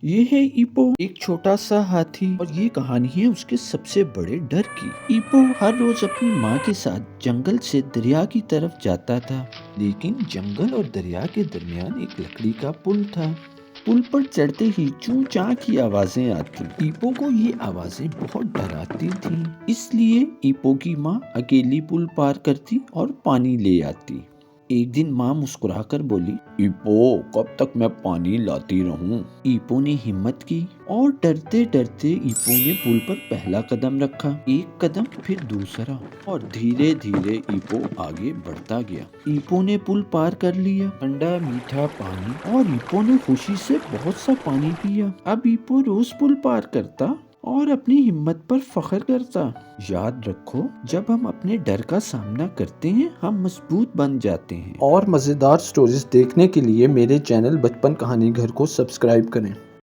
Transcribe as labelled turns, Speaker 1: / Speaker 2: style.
Speaker 1: ये है ईपो, एक छोटा सा हाथी, और ये कहानी है उसके सबसे बड़े डर की। ईपो हर रोज अपनी माँ के साथ जंगल से दरिया की तरफ जाता था, लेकिन जंगल और दरिया के दरमियान एक लकड़ी का पुल था। पुल पर चढ़ते ही चूं चां की आवाजें आती। ईपो को ये आवाजें बहुत डराती थीं, इसलिए ईपो की माँ अकेली पुल पार करती और पानी ले आती। एक दिन माँ मुस्कुराकर बोली, ईपो, कब तक मैं पानी लाती रहूं? ईपो ने हिम्मत की और डरते डरते ईपो ने पुल पर पहला कदम रखा। एक कदम, फिर दूसरा, और धीरे धीरे ईपो आगे बढ़ता गया। ईपो ने पुल पार कर लिया, ठंडा मीठा पानी, और ईपो ने खुशी से बहुत सा पानी पिया। अब ईपो रोज पुल पार करता और अपनी हिम्मत पर फख्र करता। याद रखो, जब हम अपने डर का सामना करते हैं, हम मजबूत बन जाते हैं।
Speaker 2: और मज़ेदार स्टोरीज देखने के लिए मेरे चैनल बचपन कहानी घर को सब्सक्राइब करें।